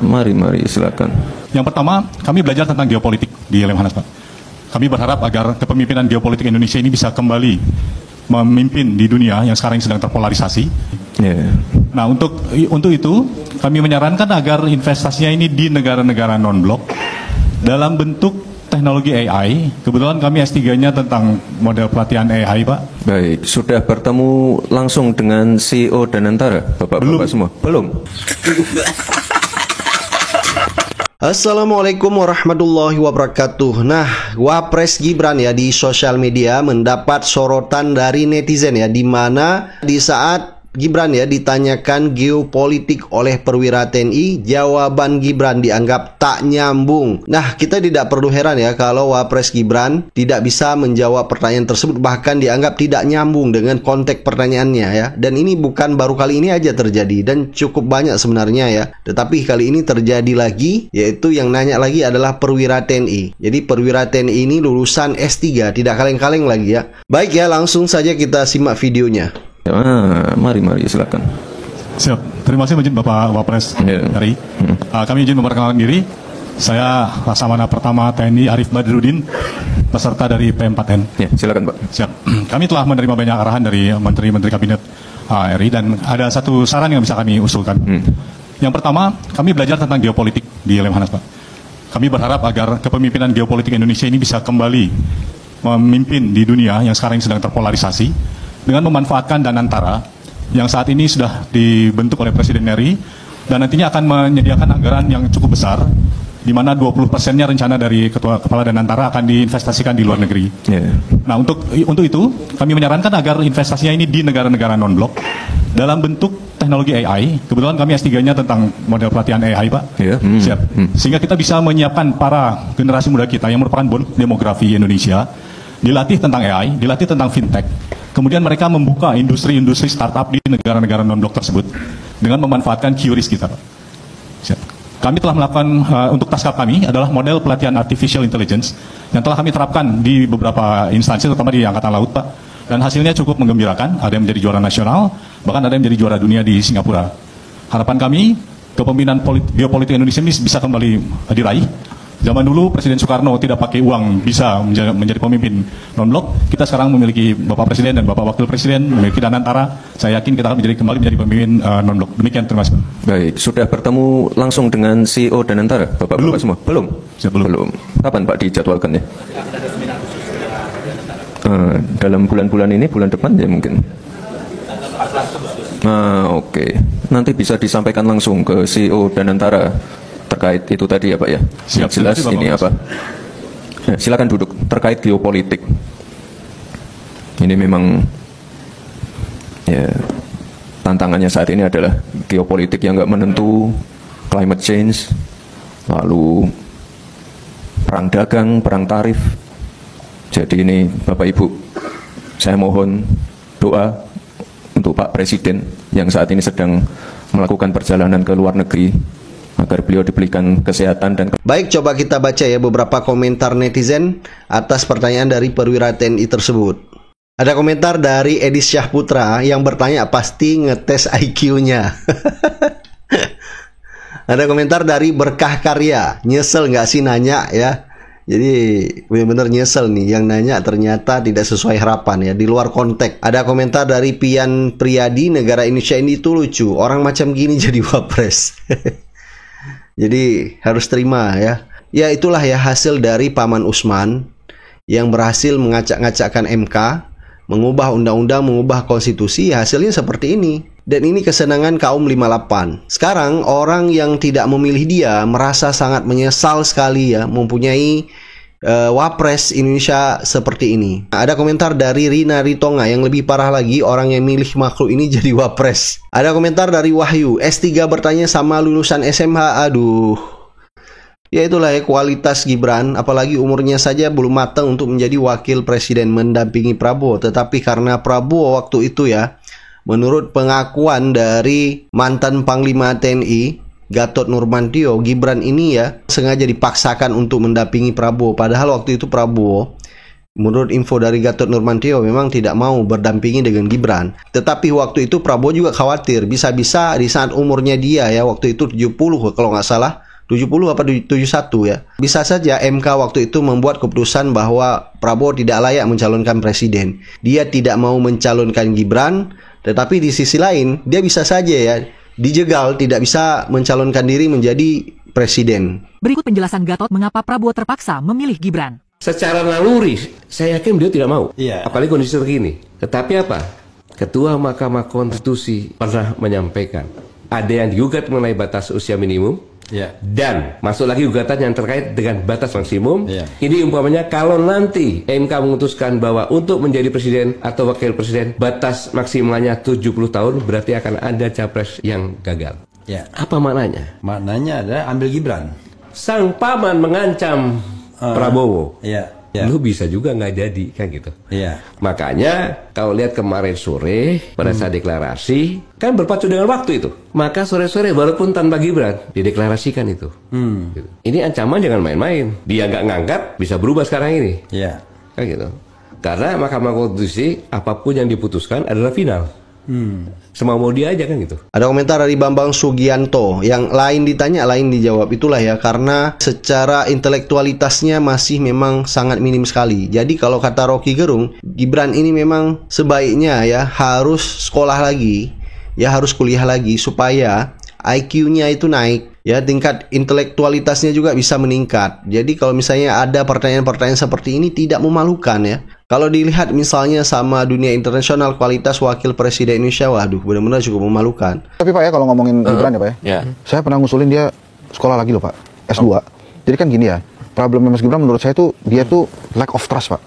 Mari silakan. Yang pertama, kami belajar tentang geopolitik di Lemhanas, Pak. Kami berharap agar kepemimpinan geopolitik Indonesia ini bisa kembali memimpin di dunia yang sekarang sedang terpolarisasi. Nah, untuk itu kami menyarankan agar investasinya ini di negara-negara non-blok dalam bentuk teknologi AI. Kebetulan kami S3-nya tentang model pelatihan AI, Pak. Baik, sudah bertemu langsung dengan CEO Danantara, Bapak-Bapak semua? Belum. Assalamualaikum warahmatullahi wabarakatuh. Nah, Wapres Gibran ya di sosial media mendapat sorotan dari netizen ya, di mana di saat Gibran ya ditanyakan geopolitik oleh perwira TNI, jawaban Gibran dianggap tak nyambung. Nah, kita tidak perlu heran ya kalau Wapres Gibran tidak bisa menjawab pertanyaan tersebut, bahkan dianggap tidak nyambung dengan konteks pertanyaannya ya. Dan ini bukan baru kali ini aja terjadi, dan cukup banyak sebenarnya ya. Tetapi kali ini terjadi lagi, yaitu yang nanya lagi adalah perwira TNI. Jadi perwira TNI ini lulusan S3, tidak kaleng-kaleng lagi ya. Baik ya, langsung saja kita simak videonya. Mari silakan. Siap. Terima kasih izin Bapak Wapres RI. Kami izin memperkenalkan diri. Saya Laksamana Pertama TNI Arif Badrudin, peserta dari P4N. Ya, silakan Pak. Siap. Kami telah menerima banyak arahan dari Menteri-Menteri Kabinet RI, dan ada satu saran yang bisa kami usulkan. Yang pertama, kami belajar tentang geopolitik di Lemhanas, Pak. Kami berharap agar kepemimpinan geopolitik Indonesia ini bisa kembali memimpin di dunia yang sekarang sedang terpolarisasi, dengan memanfaatkan Danantara yang saat ini sudah dibentuk oleh Presiden RI, dan nantinya akan menyediakan anggaran yang cukup besar, di mana 20%-nya rencana dari Kepala Danantara akan diinvestasikan di luar negeri. Nah, untuk itu kami menyarankan agar investasinya ini di negara-negara non-blok dalam bentuk teknologi AI. Kebetulan kami S3-nya tentang model pelatihan AI, Pak. Siap. Sehingga kita bisa menyiapkan para generasi muda kita yang merupakan bonus demografi Indonesia, dilatih tentang AI, dilatih tentang fintech. Kemudian mereka membuka industri-industri startup di negara-negara non-blok tersebut dengan memanfaatkan QRIS kita, Pak. Siap. Kami telah melakukan, untuk taskap kami adalah model pelatihan Artificial Intelligence yang telah kami terapkan di beberapa instansi, terutama di Angkatan Laut, Pak. Dan hasilnya cukup menggembirakan, ada yang menjadi juara nasional, bahkan ada yang menjadi juara dunia di Singapura. Harapan kami, kepemimpinan geopolitik Indonesia ini bisa kembali diraih. Zaman dulu Presiden Soekarno tidak pakai uang bisa menjadi pemimpin non-blok. Kita sekarang memiliki Bapak Presiden dan Bapak Wakil Presiden, memiliki Danantara. Saya yakin kita akan kembali menjadi pemimpin non-blok. Demikian, terima kasih. Baik, sudah bertemu langsung dengan CEO Danantara, Bapak-Bapak semua? Belum. Belum. Kapan Pak dijadwalkan ya? Dalam bulan-bulan ini, bulan depan ya mungkin. Oke. Nanti bisa disampaikan langsung ke CEO Danantara terkait itu tadi ya Pak ya. Siap, jelas ini apa? Ya, silakan duduk. Terkait geopolitik. Ini memang ya tantangannya saat ini adalah geopolitik yang nggak menentu, climate change, lalu perang dagang, perang tarif. Jadi ini Bapak Ibu, saya mohon doa untuk Pak Presiden yang saat ini sedang melakukan perjalanan ke luar negeri, agar beliau diberikan kesehatan dan... Baik, coba kita baca ya beberapa komentar netizen atas pertanyaan dari perwira TNI tersebut. Ada komentar dari Edi Syahputra yang bertanya pasti ngetes IQ-nya. Ada komentar dari Berkah Karya, nyesel nggak sih nanya ya? Jadi benar-benar nyesel nih, yang nanya ternyata tidak sesuai harapan ya, di luar konteks. Ada komentar dari Pian Priyadi, negara Indonesia ini tuh lucu, orang macam gini jadi wapres. Jadi harus terima ya. Ya itulah ya hasil dari Paman Usman yang berhasil mengacak-ngacakkan MK, mengubah undang-undang, mengubah konstitusi, hasilnya seperti ini. Dan ini kesenangan kaum 58. Sekarang orang yang tidak memilih dia merasa sangat menyesal sekali ya mempunyai wapres Indonesia seperti ini. Nah, ada komentar dari Rina Ritonga yang lebih parah lagi, orang yang milih makhluk ini jadi wapres. Ada komentar dari Wahyu, S3 bertanya sama lulusan SMH. Aduh. Ya itulah ya kualitas Gibran, apalagi umurnya saja belum matang untuk menjadi wakil presiden mendampingi Prabowo. Tetapi karena Prabowo waktu itu ya, menurut pengakuan dari mantan Panglima TNI Gatot Nurmantio, Gibran ini ya sengaja dipaksakan untuk mendampingi Prabowo. Padahal waktu itu Prabowo Menurut info dari Gatot Nurmantio memang tidak mau berdampingi dengan Gibran. Tetapi waktu itu Prabowo juga khawatir bisa-bisa di saat umurnya dia ya, waktu itu 70 kalau nggak salah, 70 apa 71 ya. Bisa saja MK waktu itu membuat keputusan bahwa Prabowo tidak layak mencalonkan presiden. Dia tidak mau mencalonkan Gibran, tetapi di sisi lain dia bisa saja ya dijegal, tidak bisa mencalonkan diri menjadi presiden. Berikut penjelasan Gatot mengapa Prabowo terpaksa memilih Gibran. Secara naluri, saya yakin beliau tidak mau. Iya. Apalagi kondisi terkini. Tetapi apa? Ketua Mahkamah Konstitusi pernah menyampaikan ada yang digugat mengenai batas usia minimum. Ya. Dan masuk lagi gugatan yang terkait dengan batas maksimum. Ya. Ini umpamanya kalau nanti MK memutuskan bahwa untuk menjadi presiden atau wakil presiden batas maksimalnya 70 tahun, berarti akan ada capres yang gagal. Ya. Apa maknanya? Maknanya adalah ambil Gibran. Sang paman mengancam Prabowo. Iya. Ya. Lu bisa juga nggak jadi kan gitu. Iya. Makanya kalau lihat kemarin sore pada saat deklarasi kan berpacu dengan waktu itu. Maka sore-sore walaupun tanpa Gibran dideklarasikan itu. Gitu. Ini ancaman jangan main-main. Dia nggak ngangkat bisa berubah sekarang ini. Iya. Kan gitu. Karena Mahkamah Konstitusi apapun yang diputuskan adalah final. Semau dia aja kan gitu. Ada komentar dari Bambang Sugianto, yang lain ditanya lain dijawab, itulah ya, karena secara intelektualitasnya masih memang sangat minim sekali. Jadi kalau kata Rocky Gerung, Gibran ini memang sebaiknya ya harus sekolah lagi, ya harus kuliah lagi supaya IQ-nya itu naik, ya tingkat intelektualitasnya juga bisa meningkat. Jadi kalau misalnya ada pertanyaan-pertanyaan seperti ini tidak memalukan ya. Kalau dilihat misalnya sama dunia internasional, kualitas wakil presiden Indonesia, waduh benar-benar cukup memalukan. Tapi Pak ya, kalau ngomongin Gibran ya Pak ya, saya pernah ngusulin dia sekolah lagi loh Pak, S2. Jadi kan gini ya, problemnya Mas Gibran menurut saya tuh dia tuh lack of trust Pak.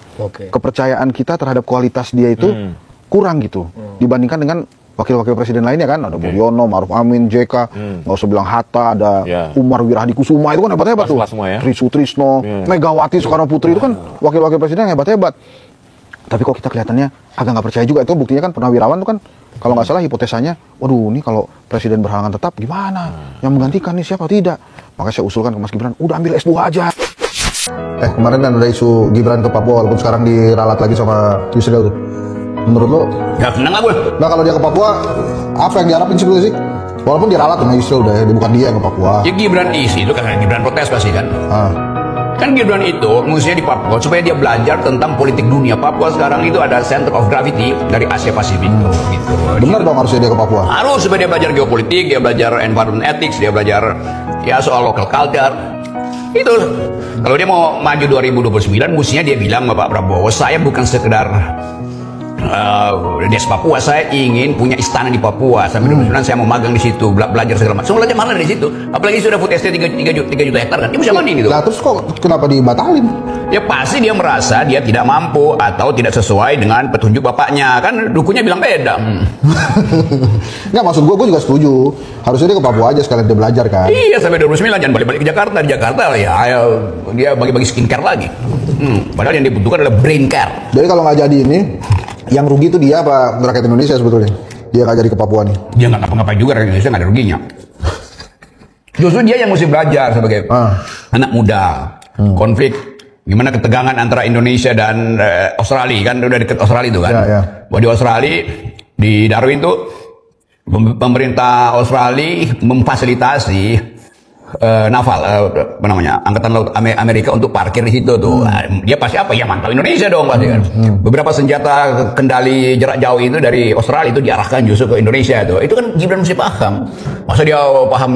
Kepercayaan kita terhadap kualitas dia itu kurang gitu, dibandingkan dengan wakil-wakil presiden lainnya kan, ada Mulyono, Maruf Amin, JK, nggak usah bilang Hatta, ada Umar Wirahadikusuma, itu kan hebat-hebat tuh. Tri Sutrisno, Megawati Soekarno Putri, itu kan wakil-wakil presiden yang hebat-hebat. Tapi kok kita kelihatannya agak nggak percaya juga. Itu buktinya kan Purnawirawan tuh kan, kalau nggak salah hipotesanya, waduh ini kalau presiden berhalangan tetap gimana? Yang menggantikan nih siapa? Tidak. Makanya saya usulkan ke Mas Gibran, udah ambil S2 aja. Kemarin kan ada isu Gibran ke Papua, walaupun sekarang diralat lagi sama Yusril tuh. Menurut lo? Ya seneng lah gue. Nah kalau dia ke Papua, apa yang diharapin sih? Walaupun diralat sama Yusril udah ya, bukan dia yang ke Papua. Ya Gibran isi itu karena Gibran protes pasti kan. Kan Gibran itu mestinya di Papua supaya dia belajar tentang politik dunia. Papua sekarang itu ada center of gravity dari Asia Pasifik gitu. Benar dong harusnya dia ke Papua. Harus supaya dia belajar geopolitik, dia belajar environment ethics, dia belajar ya soal local culture. Itu kalau dia mau maju 2029 mestinya dia bilang sama Pak Prabowo, saya bukan sekedar Des Papua, saya ingin punya istana di Papua sampai 2029 saya mau magang di situ, belajar segala macam. Belajar mana di situ? Apalagi sudah food estate 3 juta hektar kan, dia bisa mana gitu? Nah terus kok kenapa dibatalin? Ya pasti dia merasa dia tidak mampu atau tidak sesuai dengan petunjuk bapaknya, kan dukunya bilang beda. Nggak, maksud gue juga setuju. Harusnya dia ke Papua aja sekalian dia belajar kan. Iya sampai 2029 jangan balik-balik ke Jakarta. Di Jakarta ya dia bagi-bagi skincare lagi. Padahal yang dibutuhkan adalah brain care. Jadi kalau nggak jadi ini, yang rugi itu dia apa rakyat Indonesia sebetulnya? Dia nggak jadi ke Papua nih. Dia nggak ngapa-ngapain juga, rakyat Indonesia nggak ada ruginya. Justru dia yang mesti belajar sebagai anak muda. Konflik, gimana ketegangan antara Indonesia dan Australia, kan udah deket Australia itu kan. Bahwa di Australia, di Darwin tuh pemerintah Australia memfasilitasi naval, apa namanya, angkatan laut Amerika untuk parkir di situ tuh. Dia pasti apa ya, mantau Indonesia dong pasti kan. Beberapa senjata kendali jarak jauh itu dari Australia itu diarahkan justru ke Indonesia tuh. Itu kan Gibran mesti paham. Masa dia paham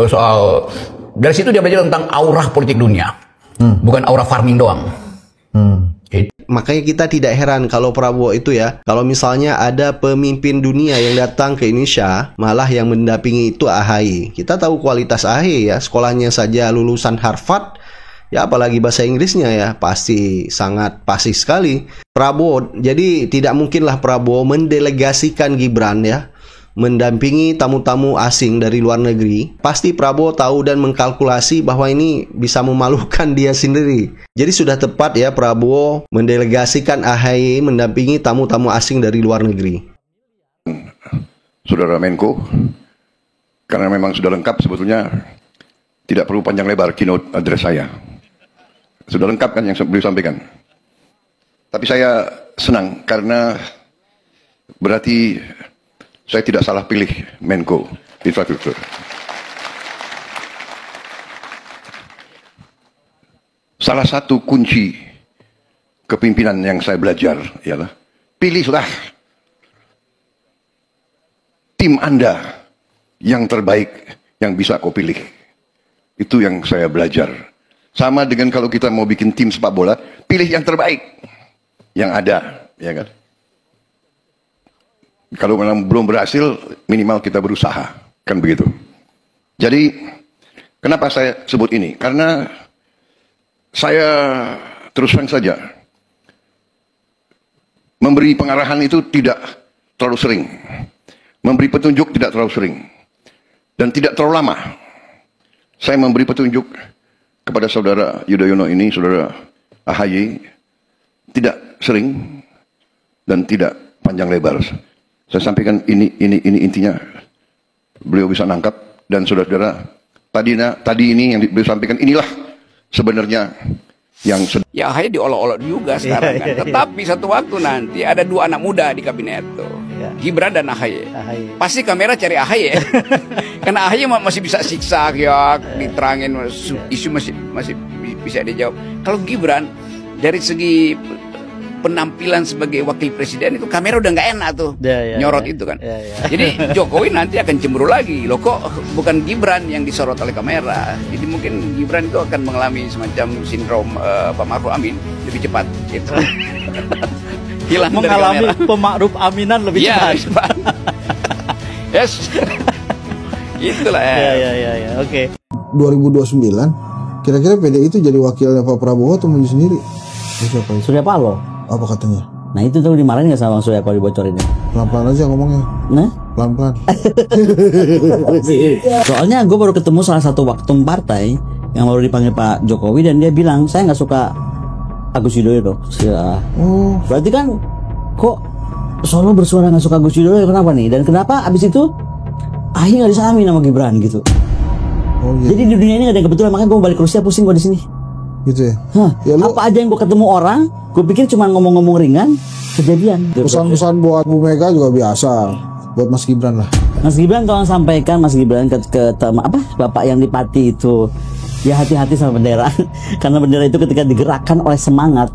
soal, dari situ dia belajar tentang aura politik dunia, bukan aura farming doang. Makanya kita tidak heran kalau Prabowo itu ya, kalau misalnya ada pemimpin dunia yang datang ke Indonesia, malah yang mendampingi itu AHY. Kita tahu kualitas AHY ya, sekolahnya saja lulusan Harvard, ya apalagi bahasa Inggrisnya ya, pasti sangat fasih sekali. Prabowo, jadi tidak mungkinlah Prabowo mendelegasikan Gibran ya, mendampingi tamu-tamu asing dari luar negeri. Pasti Prabowo tahu dan mengkalkulasi bahwa ini bisa memalukan dia sendiri. Jadi sudah tepat ya Prabowo mendelegasikan AHY mendampingi tamu-tamu asing dari luar negeri. Saudara Menko, karena memang sudah lengkap sebetulnya tidak perlu panjang lebar keynote address saya. Sudah lengkap kan yang beliau sampaikan. Tapi saya senang karena berarti saya tidak salah pilih Menko Infrastruktur. Salah satu kunci kepimpinan yang saya belajar ialah pilihlah tim Anda yang terbaik yang bisa kau pilih. Itu yang saya belajar. Sama dengan kalau kita mau bikin tim sepak bola, pilih yang terbaik yang ada, ya kan? Kalau memang belum berhasil, minimal kita berusaha, kan begitu. Jadi, kenapa saya sebut ini? Karena saya terus terang saja memberi pengarahan itu tidak terlalu sering, memberi petunjuk tidak terlalu sering, dan tidak terlalu lama. Saya memberi petunjuk kepada saudara Yudhoyono ini, saudara AHY, tidak sering dan tidak panjang lebar. Saya sampaikan ini intinya, beliau bisa nangkap, dan saudara-saudara tadi ini yang beliau sampaikan inilah sebenarnya yang Ya AHY diolok-olok juga sekarang kan. Tetapi satu waktu nanti ada 2 anak muda di kabinet tuh. Gibran dan AHY. Pasti kamera cari AHY ya. Karena AHY masih bisa siksa ya, diterangin isu masih bisa dijawab. Kalau Gibran dari segi penampilan sebagai wakil presiden itu kamera udah nggak enak tuh, nyorot itu kan. Jadi Jokowi nanti akan cemburu lagi, loh kok bukan Gibran yang disorot oleh kamera. Jadi mungkin Gibran itu akan mengalami semacam sindrom Pak Ma'ruf Amin lebih cepat gitu. Hilang mengalami Pemakrup Aminan lebih cepat. Yes. Itulah ya. Oke. 2029 kira-kira PDI itu jadi wakilnya Pak Prabowo atau maju sendiri? Siapa itu? Surya Paloh. Apa katanya? Nah itu tuh dimarahin nggak sama Bang Surya kalau dibocorin? Pelan-pelan aja ngomongnya. Nah? Pelan-pelan. Soalnya gue baru ketemu salah satu waketum partai yang baru dipanggil Pak Jokowi dan dia bilang saya nggak suka Agus Yudhoyono. Oh. Berarti kan kok Solo bersuara nggak suka Agus Yudhoyono, kenapa nih? Dan kenapa abis itu AHY nggak disalamin sama Gibran gitu? Oh, iya. Jadi di dunia ini nggak ada yang kebetulan, makanya gue balik ke Rusia pusing gue di sini. Gitu ya? Ya apa aja yang gue ketemu orang, gue pikir cuma ngomong-ngomong ringan, kejadian. Pesan-pesan buat Bu Mega juga biasa, buat Mas Gibran lah. Mas Gibran tolong sampaikan Mas Gibran ke Bapak yang di Pati itu, ya hati-hati sama bendera, karena bendera itu ketika digerakkan oleh semangat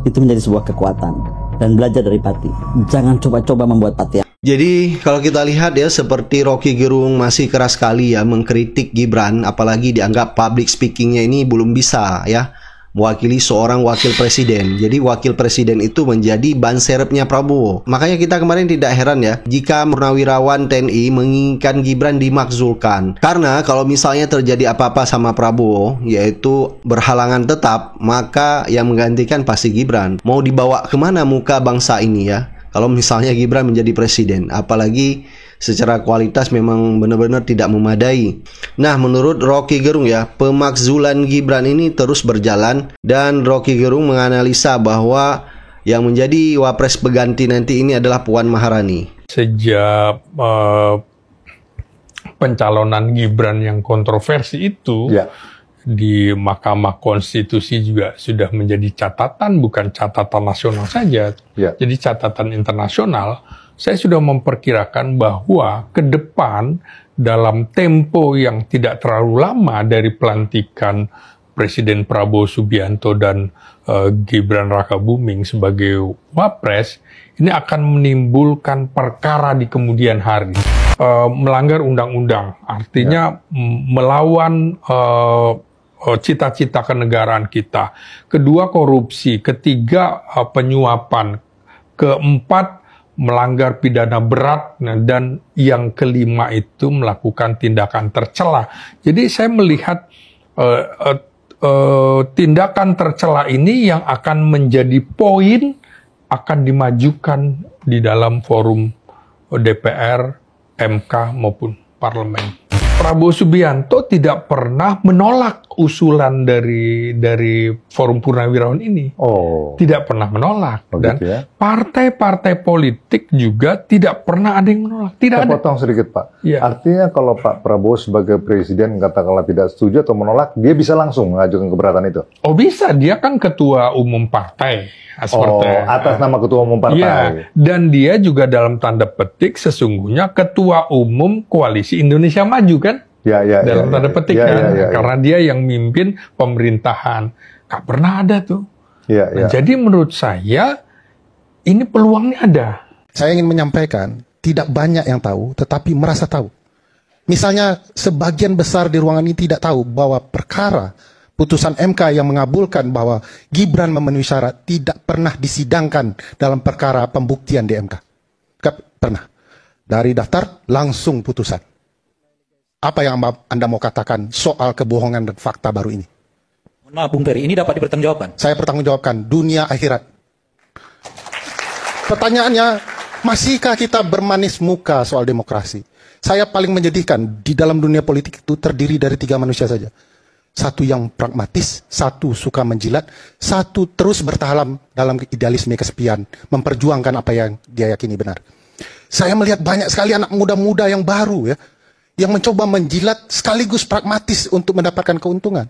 itu menjadi sebuah kekuatan. Dan belajar dari Pati, jangan coba-coba membuat Pati. Jadi kalau kita lihat ya, seperti Rocky Gerung masih keras sekali ya mengkritik Gibran, apalagi dianggap public speakingnya ini belum bisa ya mewakili seorang wakil presiden. Jadi wakil presiden itu menjadi ban serepnya Prabowo. Makanya kita kemarin tidak heran ya jika purnawirawan TNI menginginkan Gibran dimakzulkan. Karena kalau misalnya terjadi apa-apa sama Prabowo, yaitu berhalangan tetap, maka yang menggantikan pasti Gibran. Mau dibawa kemana muka bangsa ini ya? Kalau misalnya Gibran menjadi presiden, apalagi secara kualitas memang benar-benar tidak memadai. Nah, menurut Rocky Gerung ya, pemakzulan Gibran ini terus berjalan dan Rocky Gerung menganalisa bahwa yang menjadi wapres pengganti nanti ini adalah Puan Maharani. Sejak pencalonan Gibran yang kontroversi itu, di Mahkamah Konstitusi juga sudah menjadi catatan, bukan catatan nasional saja, jadi catatan internasional. Saya sudah memperkirakan bahwa ke depan dalam tempo yang tidak terlalu lama dari pelantikan Presiden Prabowo Subianto dan Gibran Rakabuming sebagai wapres, ini akan menimbulkan perkara di kemudian hari. Melanggar undang-undang, artinya melawan cita-cita kenegaraan kita. Kedua, korupsi. Ketiga, penyuapan. Keempat, melanggar pidana berat. Dan yang kelima itu melakukan tindakan tercela. Jadi saya melihat tindakan tercela ini yang akan menjadi poin akan dimajukan di dalam forum DPR, MK maupun parlemen. Prabowo Subianto tidak pernah menolak usulan dari Forum Purnawirawan ini. Tidak pernah menolak. Dan partai-partai politik juga tidak pernah ada yang menolak. Tidak ada. Potong sedikit, Pak. Artinya kalau Pak Prabowo sebagai presiden katakanlah tidak setuju atau menolak, dia bisa langsung mengajukan keberatan itu? Oh bisa, dia kan ketua umum partai. Atas nama ketua umum partai. Iya, dan dia juga dalam tanda petik sesungguhnya ketua umum Koalisi Indonesia Maju kan? Dalam tanda petik kan? Karena dia yang mimpin pemerintahan. Gak pernah ada tuh. Jadi menurut saya ini peluangnya ada. Saya ingin menyampaikan, tidak banyak yang tahu, tetapi merasa tahu. Misalnya sebagian besar di ruangan ini tidak tahu bahwa perkara putusan MK yang mengabulkan bahwa Gibran memenuhi syarat tidak pernah disidangkan dalam perkara pembuktian di MK. Gak pernah. Dari daftar langsung putusan. Apa yang Anda mau katakan soal kebohongan dan fakta baru ini? Maaf Bung Peri, ini dapat dipertanggungjawabkan? Saya pertanggungjawabkan, dunia akhirat. Pertanyaannya, masihkah kita bermanis muka soal demokrasi? Saya paling menyedihkan, di dalam dunia politik itu terdiri dari 3 manusia saja. Satu yang pragmatis, satu suka menjilat, satu terus bertahan dalam idealisme kesepian, memperjuangkan apa yang dia yakini benar. Saya melihat banyak sekali anak muda-muda yang baru ya, yang mencoba menjilat sekaligus pragmatis untuk mendapatkan keuntungan.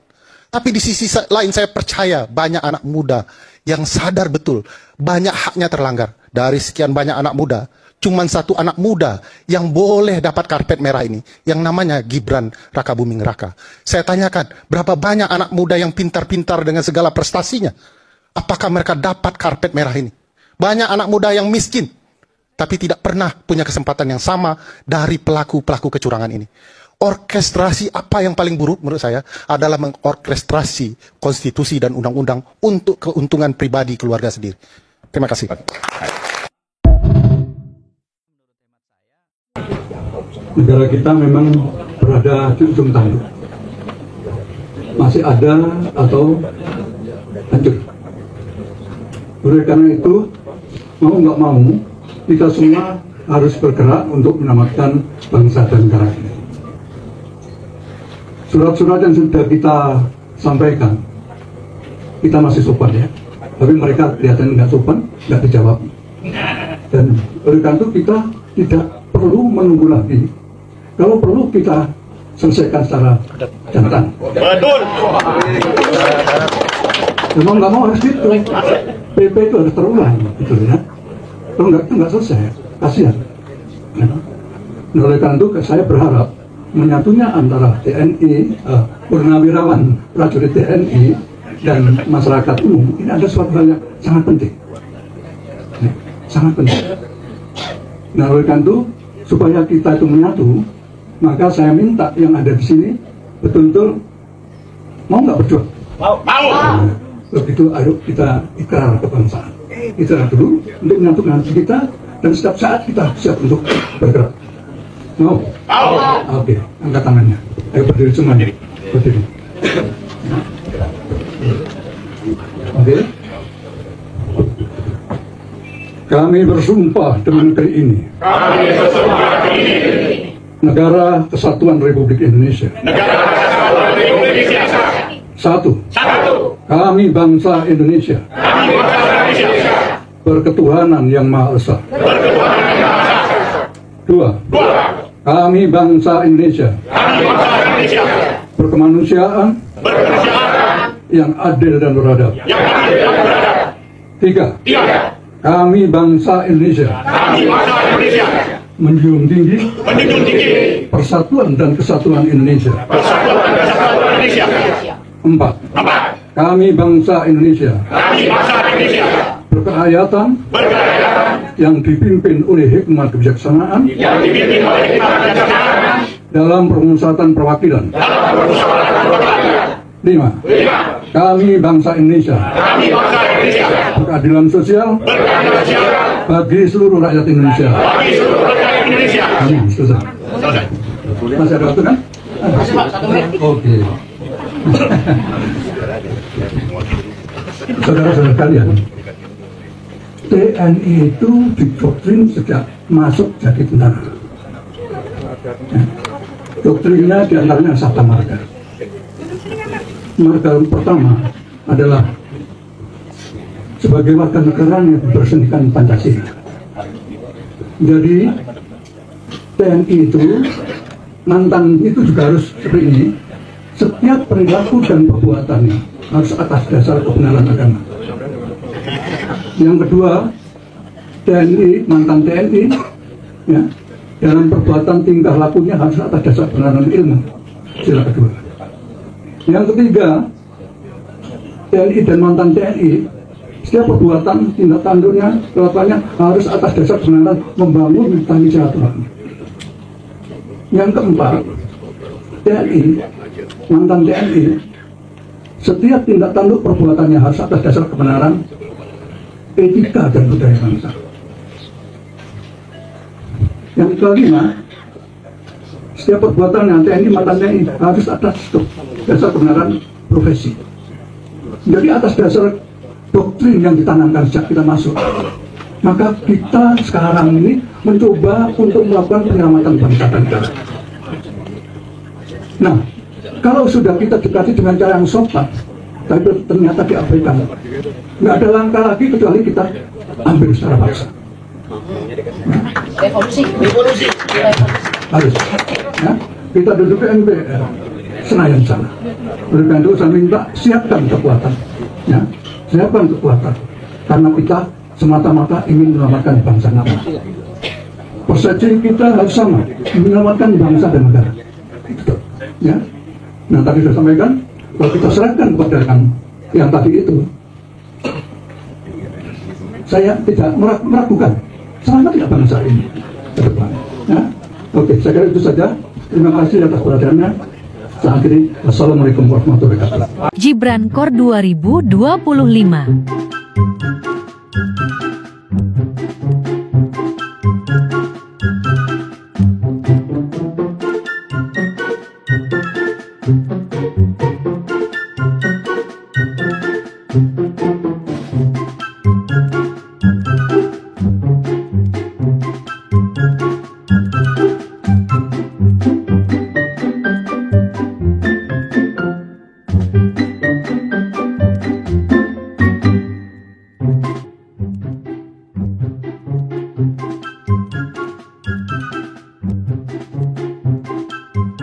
Tapi di sisi lain saya percaya banyak anak muda yang sadar betul banyak haknya terlanggar. Dari sekian banyak anak muda, cuman satu anak muda yang boleh dapat karpet merah ini, yang namanya Gibran Rakabuming Raka. Saya tanyakan, berapa banyak anak muda yang pintar-pintar dengan segala prestasinya? Apakah mereka dapat karpet merah ini? Banyak anak muda yang miskin, tapi tidak pernah punya kesempatan yang sama dari pelaku-pelaku kecurangan ini. Orkestrasi apa yang paling buruk menurut saya adalah mengorkestrasi konstitusi dan undang-undang untuk keuntungan pribadi keluarga sendiri. Terima kasih. Negara kita memang berada di ujung tanduk. Masih ada atau hancur. Oleh karena itu, mau nggak mau, kita semua harus bergerak untuk menyelamatkan bangsa dan negara ini. Surat-surat yang sudah kita sampaikan, kita masih sopan ya, tapi mereka kelihatan nggak sopan, nggak dijawab. Dan oleh karena itu kita tidak perlu menunggu lagi. Kalau perlu kita selesaikan secara jantan. Betul. Memang nggak mau harus gitu. PP itu harus terulang, gitu ya. Kalau nggak itu nggak selesai, kasihan. Nah, oleh karena itu saya berharap menyatunya antara TNI, purnawirawan, prajurit TNI dan masyarakat umum ini ada suatu hal yang sangat penting, sangat penting. Nah, oleh karena itu supaya kita itu menyatu, maka saya minta yang ada di sini betul-betul mau nggak berjuang? Mau. Nah, begitu ayo kita ikrar kebangsaan. Ikrar dulu untuk menyatukan hati kita dan setiap saat kita siap untuk bergerak. Mau? Mau. Oke, angkat tangannya. Ayo berdiri semua. Berdiri. Oke. Kami bersumpah dengan negeri ini. Kami bersumpah negeri ini. Negara Kesatuan Republik Indonesia. Negara Kesatuan Republik Indonesia. Satu. Kami bangsa Indonesia. Kami bangsa Indonesia. Berketuhanan yang Maha Esa. Berketuhanan yang Maha Esa. Dua. Kami bangsa Indonesia. Kami bangsa Indonesia. Berkemanusiaan. Yang adil dan beradab. Tiga. Kami bangsa Indonesia. Kami bangsa Indonesia. Menjunjung tinggi. Persatuan dan kesatuan Indonesia. Persatuan dan kesatuan Indonesia. Empat. Kami bangsa Indonesia. Kami bangsa Indonesia. Berkerakyatan. Yang dipimpin oleh hikmat kebijaksanaan. Yang dipimpin oleh hikmat kebijaksanaan. Dalam permusatan perwakilan. Lima. Kami bangsa Indonesia. Kami bangsa Indonesia. Berkeadilan sosial. Bagi seluruh rakyat Indonesia. Bagi seluruh rakyat Indonesia. Selesai. Masih ada waktu kan? Masih Pak, 1 menit. Oke. Saudara-saudara kalian, TNI itu didoktrin sejak masuk jadi tentara. Doktrinnya diantaranya Sabta Marga. marga pertama adalah sebagai warga negara yang bersendikan Pancasila. Jadi TNI itu, mantan itu juga harus seperti ini. Setiap perilaku dan perbuatannya harus atas dasar kebenaran agama. Yang kedua, TNI, mantan TNI, ya, dalam perbuatan tingkah lakunya harus atas dasar kebenaran ilmu. Sila kedua. Yang ketiga, TNI dan mantan TNI, setiap perbuatan, tindak tanduknya, kelakuannya harus atas dasar kebenaran membangun tali silaturahmi. Yang keempat, TNI, mantan TNI, setiap tindak tanduk perbuatannya harus atas dasar kebenaran, etika dan budaya bangsa. Yang kelima, setiap perbuatan yang TNI, mantan TNI harus atas dasar kebenaran profesi. Jadi atas dasar doktrin yang ditanamkan sejak kita masuk, maka kita sekarang ini mencoba untuk melakukan penyelamatan bangsa dan negara. Nah, kalau sudah kita dekati dengan cara yang sopan, tapi ternyata diabaikan, nggak ada langkah lagi kecuali kita ambil secara paksa. Revolusi. Harus. Ya, kita duduk ke MPR, Senayan sana. Oleh karena itu saya minta siapkan kekuatan. Ya, siapkan kekuatan. Karena kita semata-mata ingin menyelamatkan bangsa nama. Persepsi kita harus sama, menyelamatkan bangsa dan negara. Itu. Ya. Nah, tadi sudah sampaikan, kalau kita serahkan kepada yang tadi itu, saya tidak meragukan selamat tidak bangsa ini ke depan. Ya. Oke, saya kira itu saja. Terima kasih atas perhatiannya. Saya akhiri. Wassalamualaikum warahmatullahi wabarakatuh. Gibran Kor 2025.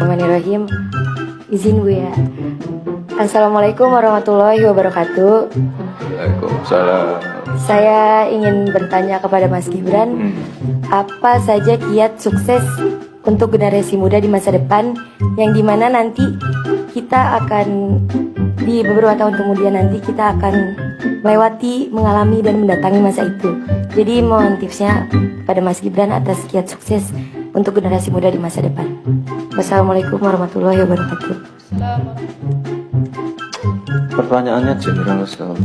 Bismillahirrahmanirrahim. Izin Bu ya. Assalamualaikum warahmatullahi wabarakatuh. Waalaikumsalam. Saya ingin bertanya kepada Mas Gibran, apa saja kiat sukses untuk generasi muda di masa depan, yang dimana nanti kita akan di beberapa tahun kemudian nanti kita akan melewati, mengalami dan mendatangi masa itu. Jadi mohon tipsnya kepada Mas Gibran atas kiat sukses untuk generasi muda di masa depan. Wassalamualaikum warahmatullahi wabarakatuh. Pertanyaannya general sekali.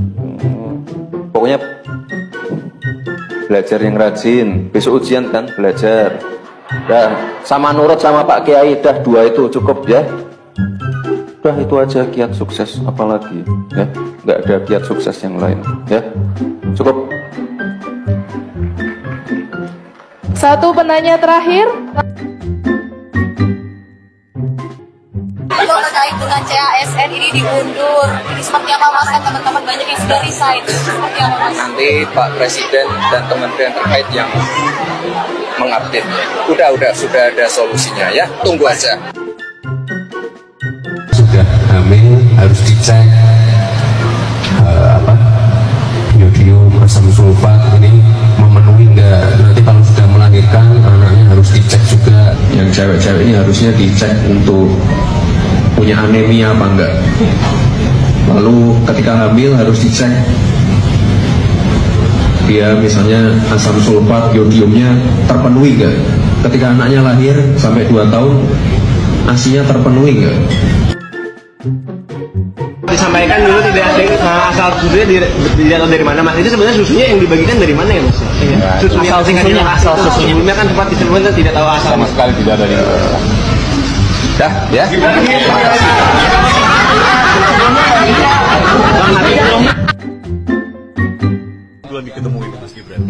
Pokoknya belajar yang rajin. Besok ujian kan, belajar. Dah, sama nurut sama Pak Kiai, dah dua itu cukup ya. Dah itu aja kiat sukses, apalagi ya. Nggak ada kiat sukses yang lain ya. Cukup. Satu penanya terakhir. Untuk terkait dengan CASN ini diundur, ini seperti apa Mas? Kan teman-teman banyak yang sudah resign, seperti apa Mas? Nanti Pak Presiden dan kementerian terkait yang mengupdate. Sudah ada solusinya ya, tunggu aja. Sudah hamil harus dicek iodium asam sulfat ini memenuhi enggak. Nanti kalau sudah melahirkan anaknya harus dicek juga. Yang cewek-cewek ini harusnya dicek untuk punya anemia apa enggak. Lalu ketika hamil harus dicek dia misalnya asam sulfat iodiumnya terpenuhi enggak. Ketika anaknya lahir sampai 2 tahun ASI-nya terpenuhi enggak. Disampaikan dulu tidak asal susunya dilihat dari mana Mas. Itu sebenarnya susunya yang dibagikan dari mana ya Mas? Asal susunya kan sempat disebutkan tidak tahu asal. Sama sekali tidak dari. Dah ya. Duluan diketemuin Mas Gibran.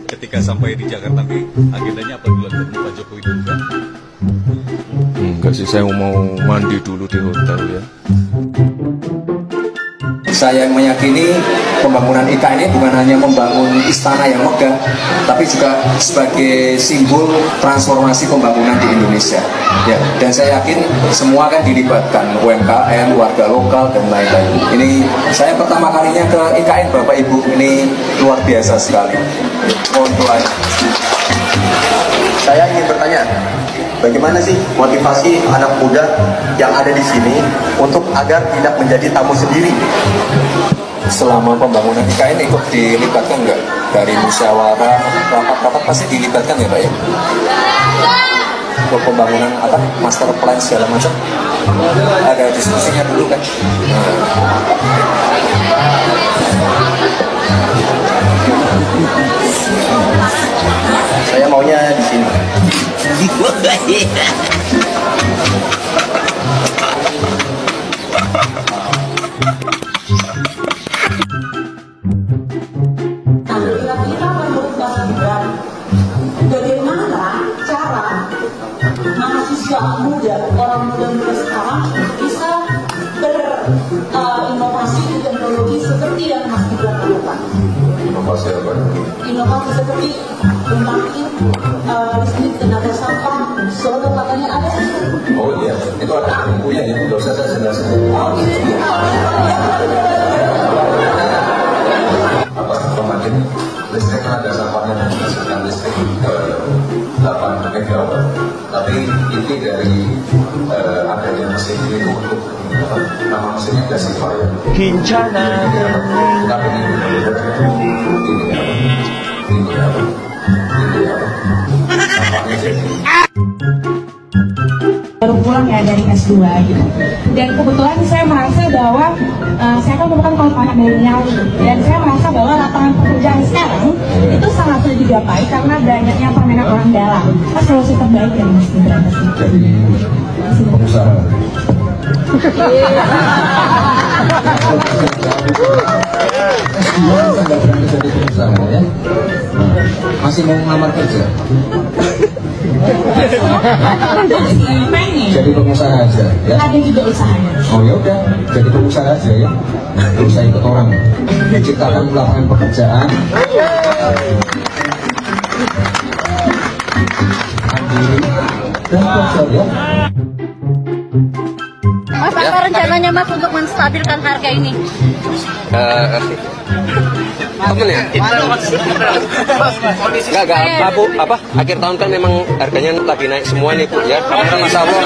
Ketika sampai di Jakarta nanti agendanya apa duluan ketemu Pak Jokowi dulu kan? Enggak sih, saya mau mandi dulu di hotel ya. Saya meyakini pembangunan IKN ini bukan hanya membangun istana yang megah, tapi juga sebagai simbol transformasi pembangunan di Indonesia. Ya, dan saya yakin semua kan dilibatkan, UMKM, warga lokal dan lain-lain. Ini saya pertama kalinya ke IKN, Bapak Ibu, ini luar biasa sekali. Mohon doanya. Saya ingin bertanya, bagaimana sih motivasi anak muda yang ada di sini untuk agar tidak menjadi tamu sendiri? Selama pembangunan IKN ikut dilibatkan nggak? Dari musyawarah, rapat-rapat pasti dilibatkan ya Pak ya? Untuk pembangunan apa, master plan segala macam? Ada diskusinya dulu kan? Saya maunya di sini. Bagaimana cara mahasiswa muda, orang muda sekarang bisa berinovasi di teknologi seperti yang Mas Gibran lakukan? Inovasi apa? Inovasi seperti membangkit listrik tenaga sampah, solar katanya ada. Oh iya, itu ada bukunya ya, nggak usah saya jelasin. Oh gitu. Apa pembangkit listrik tenaga sampahnya menghasilkan listrik 8 megawatt, tapi inti dari adanya mesin ini untuk nama mesinnya gasifier. Kincana. Tapi ini apa? Baru pulang ya dari S2 gitu. Dan kebetulan saya merasa bahwa saya kan merupakan kaum anak milenial dan saya merasa bahwa lapangan pekerjaan sekarang itu sangat sulit digapai karena banyaknya permintaan orang dalam. Apa solusi terbaik dari Mas Gibran? Jadi pengusaha. Nggak berani jadi pengusaha ya? Masih mau ngelamar kerja? Jadi pengusaha aja ya? Ada juga usahanya. Oh ya udah, jadi pengusaha aja ya. Nggak usah ikut orang. Menciptakan lapangan pekerjaan. Mandiri dan kerja ya. Mas, apa rencananya Mas untuk menstabilkan harga ini? Temen ya? Enggak, apa? Akhir tahun kan memang harganya lagi naik semua nih Bu ya. Insya Allah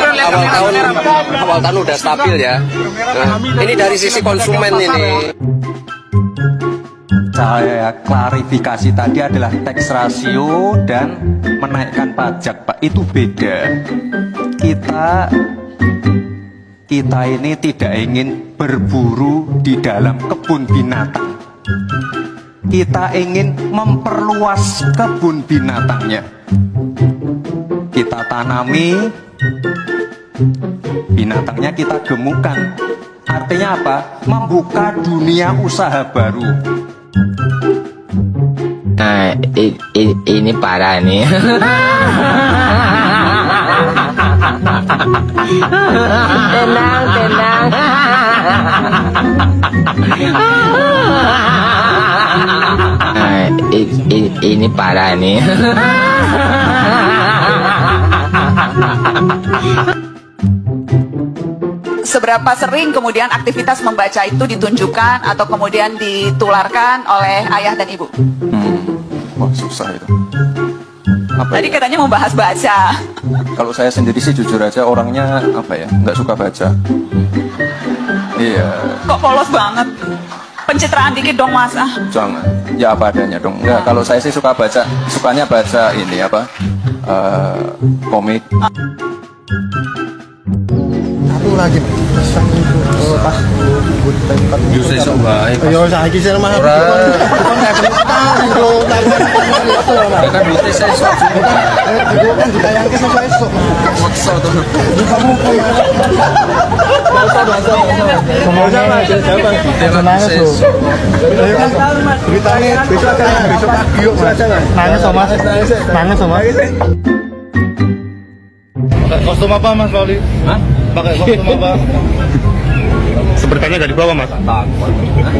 awal tahun udah stabil ya. Nah, ini dari sisi konsumen ini. Saya klarifikasi tadi adalah tax ratio dan menaikkan pajak Pak, itu beda. Kita ini tidak ingin berburu di dalam kebun binatang. Kita ingin memperluas kebun binatangnya. Kita tanami, binatangnya kita gemukkan. Artinya apa? Membuka dunia usaha baru. Nah, ini parah nih. Tenang. Nah, ini parah nih. Seberapa sering kemudian aktivitas membaca itu ditunjukkan atau kemudian ditularkan oleh ayah dan ibu? Wah susah itu. Tadi katanya mau bahas baca. Kalau saya sendiri sih jujur aja orangnya apa ya, nggak suka baca. Iya. Kok polos banget? Pencitraan dikit dong Mas. Jangan. Ya apa adanya dong. Enggak, kalau saya sih suka baca, sukanya baca ini apa? Komik. Satu lagi pesan itu pas buat tempat yo sesuk wae yo saiki sel mah ora kan duit sesuk kan ditayangke sesuk maksa to kamu semuanya jawaban nangis tuh beritanya besok pagi yuk nangis sama kostum apa Mas Pauli? Hah? Pakai kostum apa? Semberitannya nggak dibawa, Mas?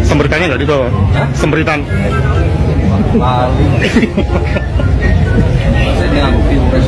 Semberitannya nggak dibawa? Semberitan. Ini aku pilpres.